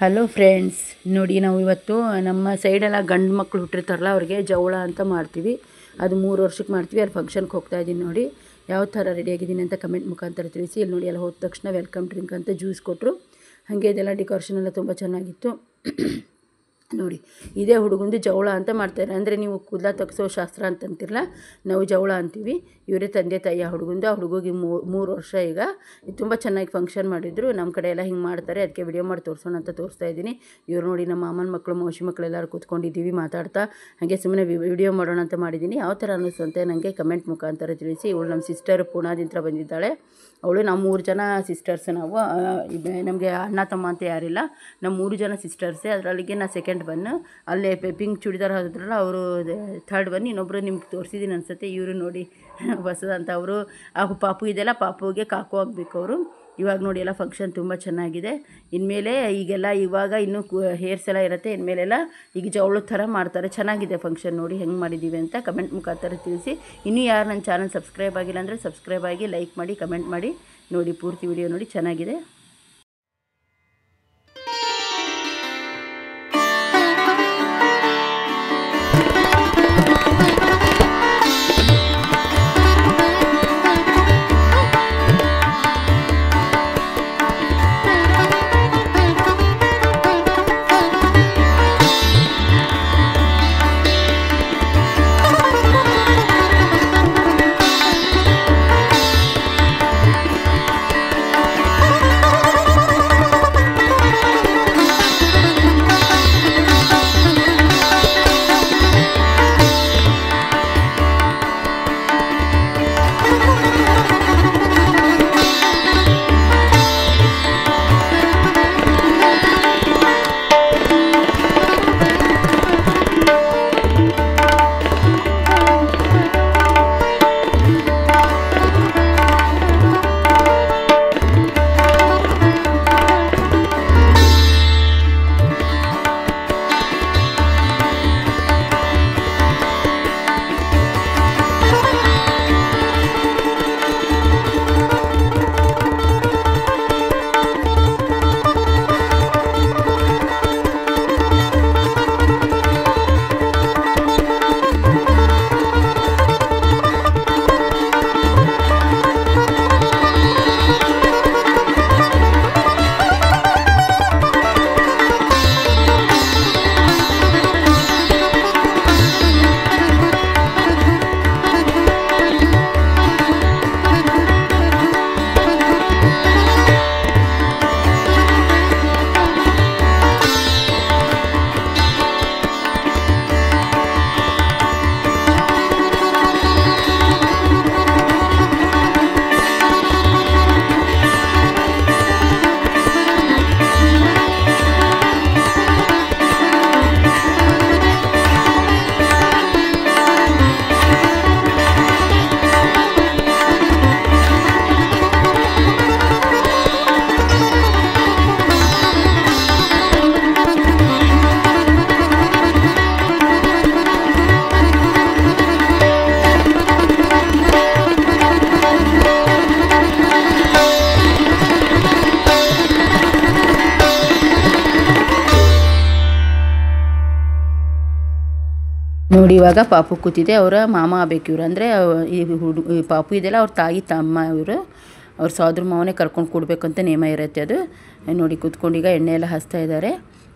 Hello friends, ನೋಡಿ ನಾವು ಇವತ್ತು ನಮ್ಮ ಸೈಡೆಲ್ಲ ಗಂಡು ಮಕ್ಕಳು ಹುಟ್ಟಿರ್ತಾರಲ್ಲ ಅವ್ರಿಗೆ ಜವಳ ಅಂತ ಮಾಡ್ತೀವಿ. ಅದು 3 ವರ್ಷಕ್ಕೆ ಮಾಡ್ತೀವಿ. ಅಲ್ಲಿ ಫಂಕ್ಷನ್ಗೆ ಹೋಗ್ತಾ ಇದ್ದೀನಿ. ನೋಡಿ ಯಾವ ಥರ ರೆಡಿಯಾಗಿದ್ದೀನಿ ಅಂತ ಕಮೆಂಟ್ ಮುಖಾಂತರ ತಿಳಿಸಿ. ಇಲ್ಲಿ ನೋಡಿ ಎಲ್ಲ ಹೋದ ತಕ್ಷಣ ವೆಲ್ಕಮ್ ಡ್ರಿಂಕ್ ಅಂತ ಜ್ಯೂಸ್ ಕೊಟ್ಟರು. ಹಾಗೆ ಇದೆಲ್ಲ ಡೆಕೋರೇಷನ್ ಎಲ್ಲ ತುಂಬ ಚೆನ್ನಾಗಿತ್ತು. ನೋಡಿ ಇದೇ ಹುಡುಗಂದು ಜವಳ ಅಂತ ಮಾಡ್ತಾರೆ. ಅಂದರೆ ನೀವು ಕೂದಲ ತೆಗೆಸೋ ಶಾಸ್ತ್ರ ಅಂತಂತಿರಲ್ಲ, ನಾವು ಜವಳ ಅಂತೀವಿ. ಇವರೇ ತಂದೆ ತಾಯಿ ಹುಡುಗಂದು. ಆ ಹುಡುಗಿಗೆ 3 ವರ್ಷ. ಈಗ ತುಂಬ ಚೆನ್ನಾಗಿ ಫಂಕ್ಷನ್ ಮಾಡಿದ್ರು. ನಮ್ಮ ಕಡೆ ಎಲ್ಲ ಹಿಂಗೆ ಮಾಡ್ತಾರೆ. ಅದಕ್ಕೆ ವಿಡಿಯೋ ಮಾಡಿ ತೋರಿಸೋಣ ಅಂತ ತೋರಿಸ್ತಾ ಇದ್ದೀನಿ. ಇವ್ರು ನೋಡಿ ನಮ್ಮ ಮಾಮನ ಮಕ್ಕಳು ಮೌಸಿ ಮಕ್ಕಳು ಎಲ್ಲರೂ ಕೂತ್ಕೊಂಡಿದ್ದೀವಿ ಮಾತಾಡ್ತಾ. ಹಾಗೆ ಸುಮ್ಮನೆ ವಿಡಿಯೋ ಮಾಡೋಣ ಅಂತ ಮಾಡಿದ್ದೀನಿ. ಯಾವ ಥರ ಅನ್ನಿಸ್ತು ಅಂತ ನನಗೆ ಕಮೆಂಟ್ ಮುಖಾಂತರ ತಿಳಿಸಿ. ಇವಳು ನಮ್ಮ ಸಿಸ್ಟರ್ ಪುಣಾದಿಂದ ಬಂದಿದ್ದಾಳೆ. ಅವಳು ನಾವು 3 ಜನ ಸಿಸ್ಟರ್ಸ್. ನಾವು ನಮಗೆ ಅಣ್ಣ ತಮ್ಮ ಅಂತ ಯಾರಿಲ್ಲ. ನಾವು 3 ಜನ ಸಿಸ್ಟರ್ಸೇ. ಅದರಲ್ಲಿಗೆ ನಾನು ಸೆಕೆಂಡ್ ಬನ್ನು. ಅಲ್ಲೇ ಪಿಂಕ್ ಚೂಡಿದಾರ್ ಹಾಕಿದ್ರಲ್ಲ ಅವರು ಥರ್ಡ್ ಬನ್. ಇನ್ನೊಬ್ಬರು ನಿಮ್ಗೆ ತೋರಿಸಿದ್ದೀನಿ ಅನ್ಸುತ್ತೆ. ಇವರು ನೋಡಿ ಹೊಸದಂತ ಅವರು ಆ ಪಾಪು ಇದೆಲ್ಲ, ಪಾಪುಗೆ ಕಾಕು ಆಗಬೇಕು ಅವರು. ಇವಾಗ ನೋಡಿ ಎಲ್ಲ ಫಂಕ್ಷನ್ ತುಂಬ ಚೆನ್ನಾಗಿದೆ. ಇನ್ಮೇಲೆ ಈಗೆಲ್ಲ ಇವಾಗ ಇನ್ನೂ ಹೇರ್ಸ್ ಎಲ್ಲ ಇರುತ್ತೆ. ಇನ್ಮೇಲೆಲ್ಲ ಈಗ ಜವಳದ ಥರ ಮಾಡ್ತಾರೆ. ಚೆನ್ನಾಗಿದೆ ಫಂಕ್ಷನ್. ನೋಡಿ ಹೆಂಗೆ ಮಾಡಿದ್ದೀವಿ ಅಂತ ಕಮೆಂಟ್ ಮುಖಾಂತರ ತಿಳಿಸಿ. ಇನ್ನೂ ಯಾರು ನನ್ನ ಚಾನಲ್ ಸಬ್ಸ್ಕ್ರೈಬ್ ಆಗಿಲ್ಲ ಅಂದರೆ ಸಬ್ಸ್ಕ್ರೈಬ್ ಆಗಿ, ಲೈಕ್ ಮಾಡಿ, ಕಮೆಂಟ್ ಮಾಡಿ. ನೋಡಿ ಪೂರ್ತಿ ವಿಡಿಯೋ ನೋಡಿ, ಚೆನ್ನಾಗಿದೆ. ನೋಡಿ ಇವಾಗ ಪಾಪು ಕೂತಿದೆ. ಅವರ ಮಾಮ ಆಗಬೇಕು ಇವರು. ಅಂದರೆ ಈ ಪಾಪು ಇದೆಲ್ಲ ಅವ್ರ ತಾಯಿ ತಮ್ಮ ಇವರು. ಅವ್ರ ಸೋದರ ಮಾವನೇ ಕರ್ಕೊಂಡು ಕೊಡಬೇಕಂತ ನೇಮ ಇರುತ್ತೆ ಅದು. ನೋಡಿ ಕೂತ್ಕೊಂಡು ಈಗ ಎಣ್ಣೆ ಎಲ್ಲ ಹಚ್ತಾ ಇದ್ದಾರೆ.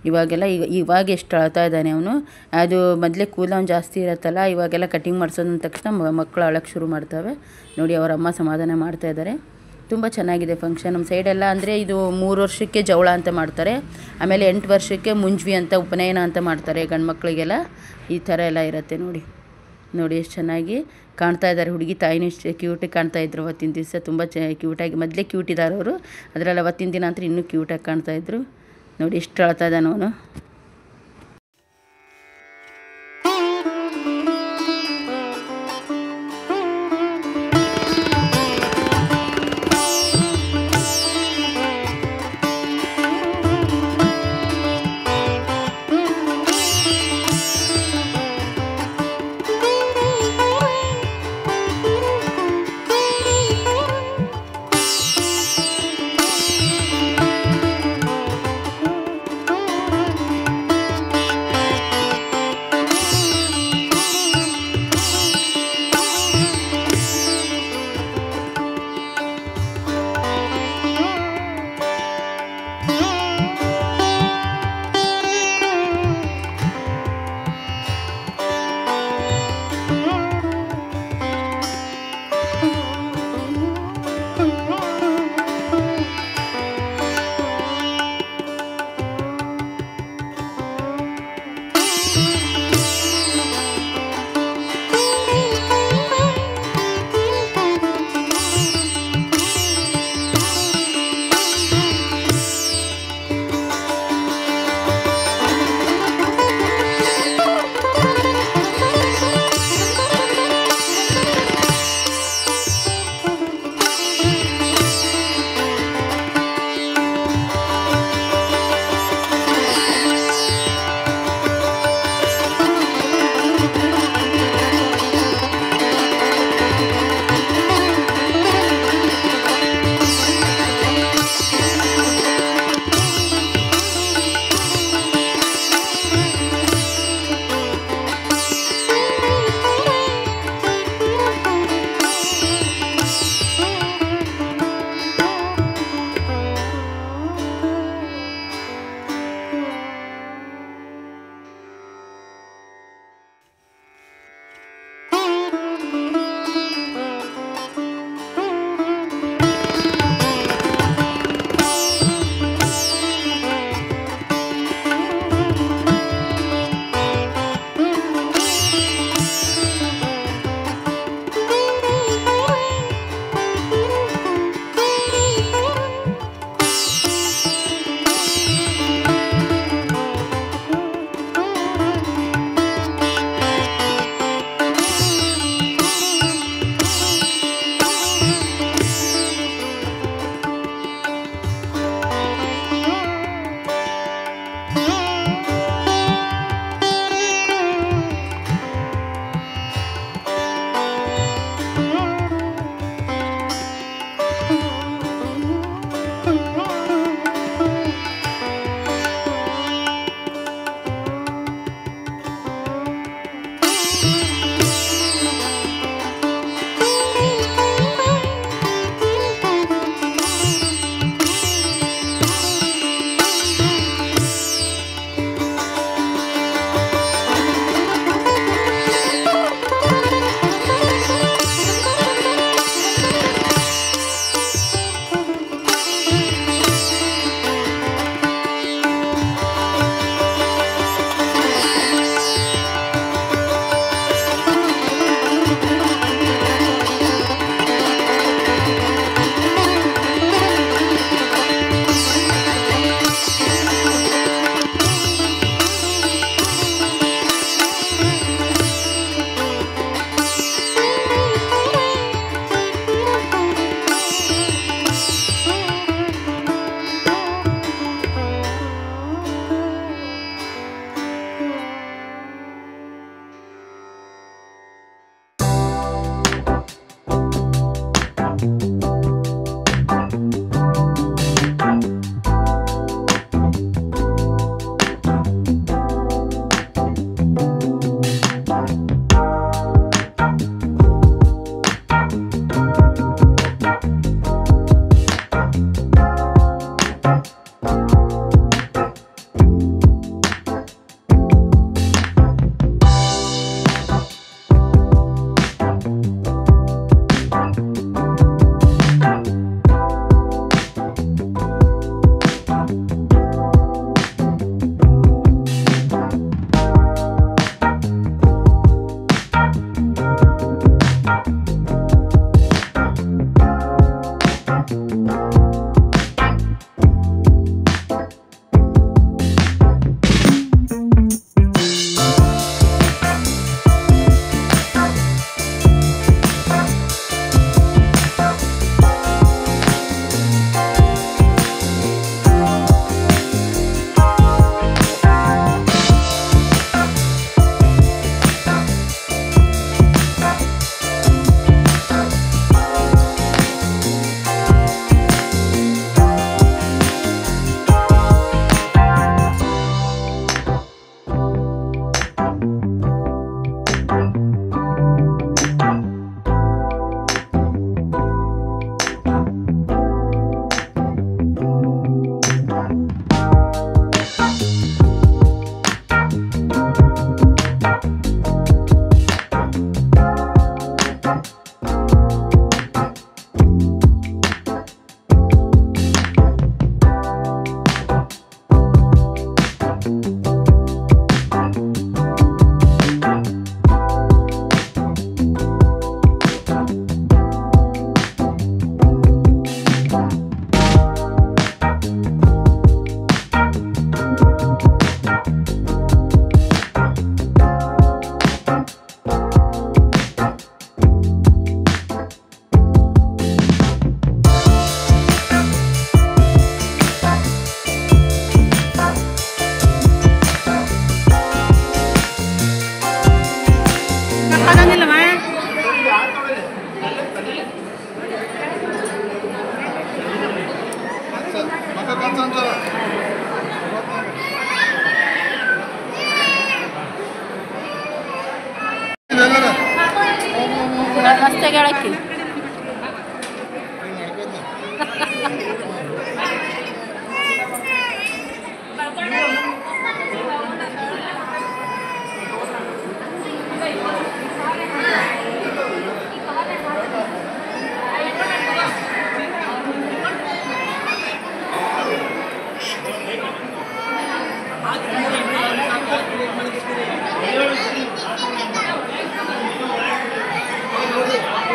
ಇವಾಗ ಎಷ್ಟು ಅಳ್ತಾ ಇದ್ದಾನೆ ಅವನು. ಅದು ಮೊದಲೇ ಕೂದಲು ಅವ್ನು ಜಾಸ್ತಿ ಇರುತ್ತಲ್ಲ, ಇವಾಗೆಲ್ಲ ಕಟಿಂಗ್ ಮಾಡಿಸೋದಂದ ತಕ್ಷಣ ಮಕ್ಕಳು ಅಳಕ್ಕೆ ಶುರು ಮಾಡ್ತವೆ. ನೋಡಿ ಅವರ ಅಮ್ಮ ಸಮಾಧಾನ ಮಾಡ್ತಾ ಇದ್ದಾರೆ. ತುಂಬ ಚೆನ್ನಾಗಿದೆ ಫಂಕ್ಷನ್. ನಮ್ಮ ಸೈಡೆಲ್ಲ ಅಂದರೆ ಇದು 3 ವರ್ಷಕ್ಕೆ ಜವಳ ಅಂತ ಮಾಡ್ತಾರೆ. ಆಮೇಲೆ 8 ವರ್ಷಕ್ಕೆ ಮುಂಜ್ವಿ ಅಂತ ಉಪನಯನ ಅಂತ ಮಾಡ್ತಾರೆ ಗಂಡು ಮಕ್ಕಳಿಗೆಲ್ಲ. ಈ ಥರ ಎಲ್ಲ ಇರುತ್ತೆ. ನೋಡಿ ಎಷ್ಟು ಚೆನ್ನಾಗಿ ಕಾಣ್ತಾ ಇದ್ದಾರೆ. ಹುಡುಗಿ ತಾಯಿನೂ ಇಷ್ಟು ಕ್ಯೂಟಾಗಿ ಕಾಣ್ತಾ ಇದ್ರು ಅವತ್ತಿನ ದಿವಸ. ತುಂಬ ಕ್ಯೂಟಾಗಿ ಮೊದಲೇ ಕ್ಯೂಟ್ ಇದ್ದಾರೆ ಅವರು. ಅದರಲ್ಲಿ ಅವತ್ತಿನ ದಿನ ಅಂತ ಇನ್ನೂ ಕ್ಯೂಟಾಗಿ ಕಾಣ್ತಾಯಿದ್ರು. ನೋಡಿ ಎಷ್ಟು ಅಳ್ತಾ ಇದ್ದಾನೆ ಅವನು. ರಸ್ತೆಗೆ ಹೇಳಕ್ಕೆ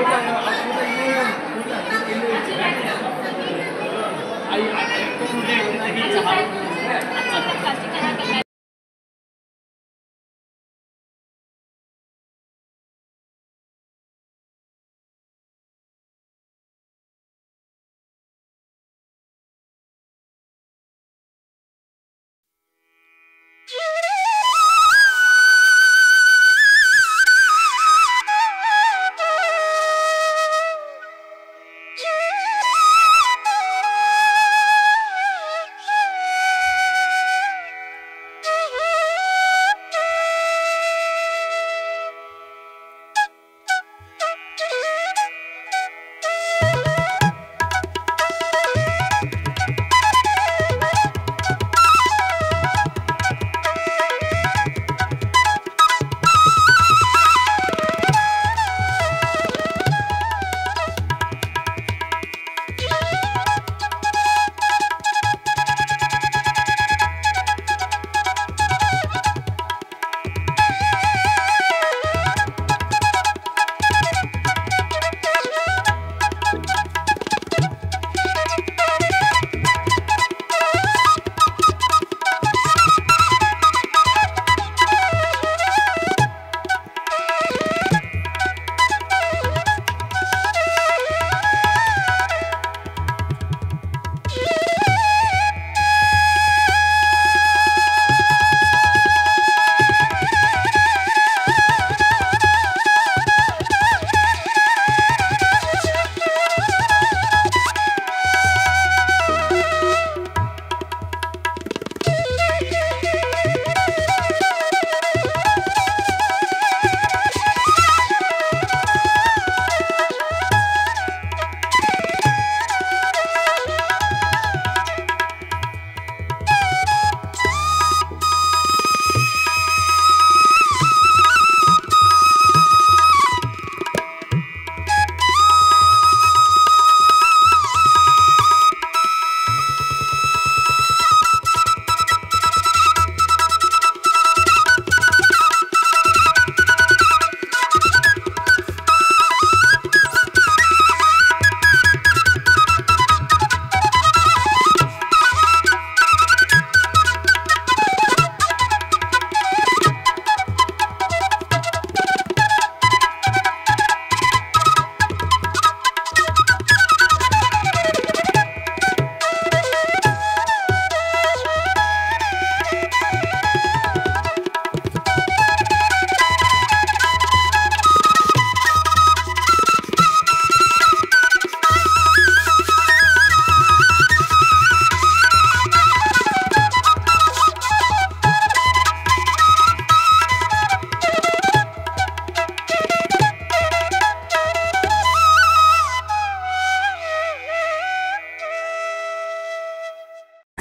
Thank you.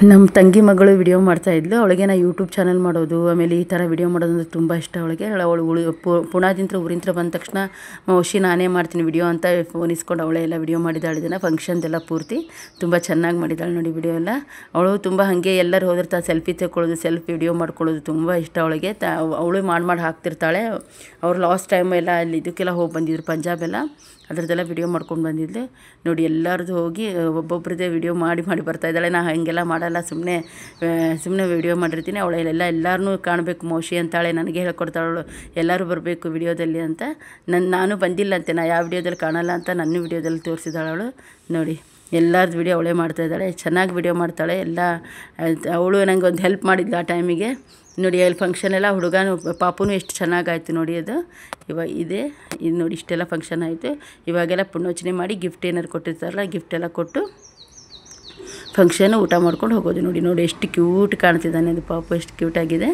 ನಮ್ಮ ತಂಗಿ ಮಗಳು ವಿಡಿಯೋ ಮಾಡ್ತಾಯಿದ್ಲು. ಅವಳಿಗೆ ನಾ ಯೂಟ್ಯೂಬ್ ಚಾನಲ್ ಮಾಡೋದು ಆಮೇಲೆ ಈ ಥರ ವಿಡಿಯೋ ಮಾಡೋದು ಅಂದರೆ ತುಂಬ ಇಷ್ಟ ಅವಳಿಗೆ. ಅವಳು ಪುಣಾದಿಂದ ಊರಿಂದ ಬಂದ ತಕ್ಷಣ ಮೌಶಿ ನಾನೇ ಮಾಡ್ತೀನಿ ವಿಡಿಯೋ ಅಂತ ಫೋನ್ ಇಸ್ಕೊಂಡು ಅವಳೇ ಎಲ್ಲ ವಿಡಿಯೋ ಮಾಡಿದ್ದಾಳೆ. ಇದನ್ನು ಫಂಕ್ಷನ್ದೆಲ್ಲ ಪೂರ್ತಿ ತುಂಬ ಚೆನ್ನಾಗಿ ಮಾಡಿದ್ದಾಳೆ ನೋಡಿ ವಿಡಿಯೋ ಎಲ್ಲ. ಅವಳು ತುಂಬ ಹಾಗೆ ಎಲ್ಲರೂ ಹೋದ್ರೆ ಸೆಲ್ಫಿ ತಗೊಳ್ಳೋದು ಸೆಲ್ಫಿ ವಿಡಿಯೋ ಮಾಡ್ಕೊಳ್ಳೋದು ತುಂಬ ಇಷ್ಟ ಅವಳಿಗೆ. ಅವಳು ಮಾಡಿ ಹಾಕ್ತಿರ್ತಾಳೆ. ಅವ್ರು ಲಾಸ್ಟ್ ಟೈಮ್ ಎಲ್ಲ ಅಲ್ಲಿ ಇದಕ್ಕೆಲ್ಲ ಹೋಗಿ ಬಂದಿದ್ರು ಪಂಜಾಬೆಲ್ಲ, ಅದರದ್ದೆಲ್ಲ ವಿಡಿಯೋ ಮಾಡ್ಕೊಂಡು ಬಂದಿದ್ದೆ ನೋಡಿ. ಎಲ್ಲರದ್ದು ಹೋಗಿ ಒಬ್ಬೊಬ್ರದ್ದೇ ವಿಡಿಯೋ ಮಾಡಿ ಬರ್ತಾಯಿದ್ದಾಳೆ. ನಾ ಹಾಗೆಲ್ಲ ಮಾಡಲ್ಲ, ಸುಮ್ಮನೆ ವಿಡಿಯೋ ಮಾಡಿರ್ತೀನಿ. ಅವಳೆಲ್ಲ ಎಲ್ಲರನ್ನೂ ಕಾಣಬೇಕು ಮೌಶಿ ಅಂತಾಳೆ. ನನಗೆ ಹೇಳ್ಕೊಡ್ತಾಳು ಎಲ್ಲರೂ ಬರಬೇಕು ವಿಡಿಯೋದಲ್ಲಿ ಅಂತ. ನಾನು ಬಂದಿಲ್ಲ ಅಂತೆ, ನಾ ಯಾವ ವಿಡಿಯೋದಲ್ಲಿ ಕಾಣಲ್ಲ ಅಂತ ನನ್ನ ವಿಡಿಯೋದಲ್ಲಿ ತೋರಿಸಿದಾಳೆ ಅವಳು ನೋಡಿ. ಎಲ್ಲರದ್ದು ವಿಡಿಯೋ ಅವಳೇ ಮಾಡ್ತಾಯಿದ್ದಾಳೆ, ಚೆನ್ನಾಗಿ ವಿಡಿಯೋ ಮಾಡ್ತಾಳೆ ಎಲ್ಲ. ಅವಳು ನನಗೆ ಒಂದು ಹೆಲ್ಪ್ ಮಾಡಿದ್ಲು ಆ ಟೈಮಿಗೆ ನೋಡಿ. ಅಲ್ಲಿ ಫಂಕ್ಷನ್ ಎಲ್ಲ ಹುಡುಗನೂ ಪಾಪುನೂ ಎಷ್ಟು ಚೆನ್ನಾಗಾಯಿತು ನೋಡಿ. ಅದು ಇವಾಗ ಇದು ನೋಡಿ ಇಷ್ಟೆಲ್ಲ ಫಂಕ್ಷನ್ ಆಯಿತು. ಇವಾಗೆಲ್ಲ ಪುಣ್ಯೋಚನೆ ಮಾಡಿ ಗಿಫ್ಟ್ ಏನಾರು ಕೊಟ್ಟಿರ್ತಾರಲ್ಲ ಗಿಫ್ಟ್ ಎಲ್ಲ ಕೊಟ್ಟು ಫಂಕ್ಷನ್ ಊಟ ಮಾಡ್ಕೊಂಡು ಹೋಗೋದು ನೋಡಿ. ಎಷ್ಟು ಕ್ಯೂಟ್ ಕಾಣ್ತಿದ್ದಾನೆ ಅದು ಪಾಪು, ಎಷ್ಟು ಕ್ಯೂಟಾಗಿದೆ.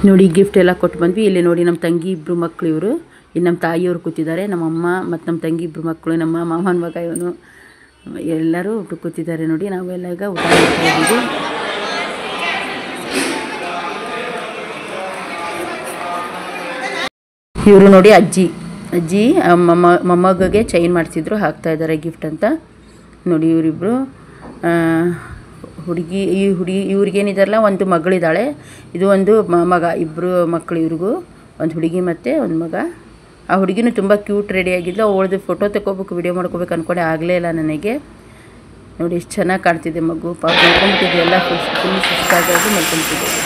ನೋಡಿ ಗಿಫ್ಟ್ ಎಲ್ಲ ಕೊಟ್ಟು ಬಂದ್ವಿ. ಇಲ್ಲಿ ನೋಡಿ ನಮ್ಮ ತಂಗಿ ಇಬ್ಬರು ಮಕ್ಕಳು ಇವರು, ಇಲ್ಲಿ ನಮ್ಮ ತಾಯಿಯವರು ಕೂತಿದ್ದಾರೆ, ನಮ್ಮಮ್ಮ ಮತ್ತು ನಮ್ಮ ತಂಗಿ ಇಬ್ಬರು ಮಕ್ಕಳು, ನಮ್ಮ ಮಾವನ ಮಗ ಇವನು, ಎಲ್ಲರೂ ಊಟ ಕೂತಿದ್ದಾರೆ ನೋಡಿ. ನಾವೆಲ್ಲ ಈಗ ಊಟ ಮಾಡ್ತಾ ಇದ್ದೀವಿ. ಇವರು ನೋಡಿ ಅಜ್ಜಿ ಮೊಮ್ಮಗಗೆ ಚೈನ್ ಮಾಡಿಸಿದ್ರು, ಹಾಕ್ತಾ ಇದ್ದಾರೆ ಗಿಫ್ಟ್ ಅಂತ ನೋಡಿ. ಇವರಿಬ್ಬರು ಇವ್ರಿಗೇನಿದಾರಲ್ಲ ಒಂದು ಮಗಳಿದ್ದಾಳೆ, ಇದು ಒಂದು ಮಗ, ಇಬ್ಬರು ಮಕ್ಕಳು ಇವ್ರಿಗೂ, ಒಂದು ಹುಡುಗಿ ಮತ್ತು ಒಂದು ಮಗ. ಆ ಹುಡುಗಿನೂ ತುಂಬ ಕ್ಯೂಟ್ ರೆಡಿಯಾಗಿದ್ಲು. ಅವಳದು ಫೋಟೋ ತಗೋಬೇಕು, ವಿಡಿಯೋ ಮಾಡ್ಕೋಬೇಕು ಅಂದ್ಕೊಂಡೆ, ಆಗಲೇ ಇಲ್ಲ ನನಗೆ. ನೋಡಿ ಎಷ್ಟು ಚೆನ್ನಾಗಿ ಕಾಣ್ತಿದೆ ಮಗು, ಪಾಪ ಮಲ್ಕೊಂಡ್ಬಿಟ್ಟಿದ್ವಿ, ಎಲ್ಲ ಫುಲ್ ಸುಸ್ತಾಗಿ ಮಲ್ಕೊಂಡ್ಬಿಟ್ಟಿದ್ವಿ.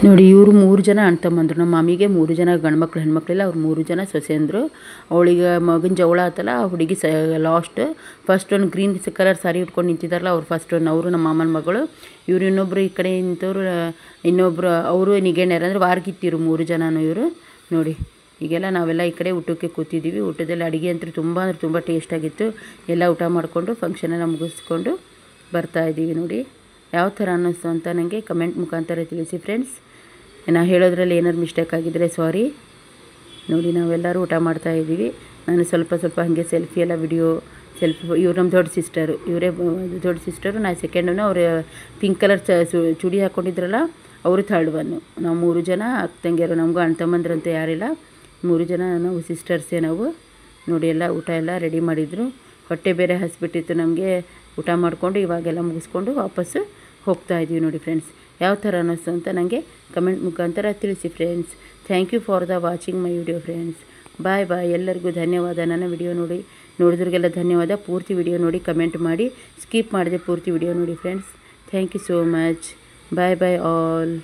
ನೋಡಿ ಇವರು 3 ಜನ ಅಣ್ಣ ತಮ್ಮಂದರು. ನಮ್ಮ ಮಾಮಿಗೆ 3 ಜನ ಗಂಡ್ಮಕ್ಳು ಹೆಣ್ಮಕ್ಳಿಲ್ಲ, ಅವ್ರು 3 ಜನ ಸೊಸೆಂದರು. ಅವಳಿಗೆ ಮಗನ ಜವಳ ಆತಲ್ಲ, ಆ ಹುಡುಗಿ ಲಾಸ್ಟ್ ಫಸ್ಟ್ ಒಂದು ಗ್ರೀನ್ ಕಲರ್ ಸಾರಿ ಉಟ್ಕೊಂಡು ನಿಂತಿದ್ದಾರಲ್ಲ, ಅವ್ರು ಫಸ್ಟ್ ಒಂದು, ಅವರು ನಮ್ಮ ಮಾಮನ ಮಗಳು. ಇವರು ಇನ್ನೊಬ್ಬರು ಈ ಕಡೆ ನಿಂತವರು, ಇನ್ನೊಬ್ಬರು ಅವರು ನಿಗೇಣ್ಯರು ಅಂದರೆ ವಾರ್ಗಿತ್ತಿರು, 3 ಜನನೂ ಇವರು. ನೋಡಿ ಈಗೆಲ್ಲ ನಾವೆಲ್ಲ ಈ ಕಡೆ ಊಟಕ್ಕೆ ಕೂತಿದ್ದೀವಿ. ಊಟದಲ್ಲಿ ಅಡುಗೆ ಅಂತೂ ತುಂಬ ಅಂದರೆ ತುಂಬ ಟೇಸ್ಟಾಗಿತ್ತು. ಎಲ್ಲ ಊಟ ಮಾಡಿಕೊಂಡು ಫಂಕ್ಷನೆಲ್ಲ ಮುಗಿಸ್ಕೊಂಡು ಬರ್ತಾಯಿದ್ದೀವಿ. ನೋಡಿ ಯಾವ ಥರ ಅನ್ನಿಸ್ತು ಅಂತ ನನಗೆ ಕಮೆಂಟ್ ಮುಖಾಂತರ ತಿಳಿಸಿ ಫ್ರೆಂಡ್ಸ್. ನಾನು ಹೇಳೋದ್ರಲ್ಲಿ ಏನಾದ್ರು ಮಿಸ್ಟೇಕ್ ಆಗಿದ್ದರೆ ಸಾರಿ. ನೋಡಿ ನಾವೆಲ್ಲರೂ ಊಟ ಮಾಡ್ತಾಯಿದ್ದೀವಿ. ನಾನು ಸ್ವಲ್ಪ ಹಾಗೆ ಸೆಲ್ಫಿ ಎಲ್ಲ ಇವ್ರು ನಮ್ಮ ದೊಡ್ಡ ಸಿಸ್ಟರು, ಇವರೇ ದೊಡ್ಡ ಸಿಸ್ಟರು, ನಾನು ಸೆಕೆಂಡನ್ನು. ಅವರು ಪಿಂಕ್ ಕಲರ್ ಚೂಡಿ ಹಾಕ್ಕೊಂಡಿದ್ರಲ್ಲ, ಅವರು ಥರ್ಡ್ ಒನ್ನು. ನಾವು 3 ಜನ ಅಕ್ಕ ತಂಗಿಯರು, ನಮಗೂ ಅಣ್ಣ ತಮ್ಮಂದ್ರಂತ ಯಾರಿಲ್ಲ, 3 ಜನ ನಾವು ಸಿಸ್ಟರ್ಸೇ ನಾವು. ನೋಡಿ ಎಲ್ಲ ಊಟ ಎಲ್ಲ ರೆಡಿ ಮಾಡಿದರು. ಹೊಟ್ಟೆ ಬೇರೆ ಹಸಿಬಿಟ್ಟಿತ್ತು ನಮಗೆ. ಊಟ ಮಾಡಿಕೊಂಡು ಇವಾಗೆಲ್ಲ ಮುಗಿಸ್ಕೊಂಡು ವಾಪಸ್ಸು ಹೋಗ್ತಾಯಿದ್ವಿ. ನೋಡಿ ಫ್ರೆಂಡ್ಸ್ ಯಾವ ಥರ ಅನ್ನಿಸ್ತು ಅಂತ ನನಗೆ ಕಮೆಂಟ್ ಮುಖಾಂತರ ತಿಳಿಸಿ friends. Thank you for the watching my video friends. Bye ಎಲ್ಲರಿಗೂ ಧನ್ಯವಾದ. ನನ್ನ ವಿಡಿಯೋ ನೋಡಿದ್ರಿಗೆಲ್ಲ ಧನ್ಯವಾದ. ಪೂರ್ತಿ ವಿಡಿಯೋ ನೋಡಿ ಕಮೆಂಟ್ ಮಾಡಿ, ಸ್ಕಿಪ್ ಮಾಡಿದೆ ಪೂರ್ತಿ ವಿಡಿಯೋ ನೋಡಿ friends. Thank you so much. Bye all.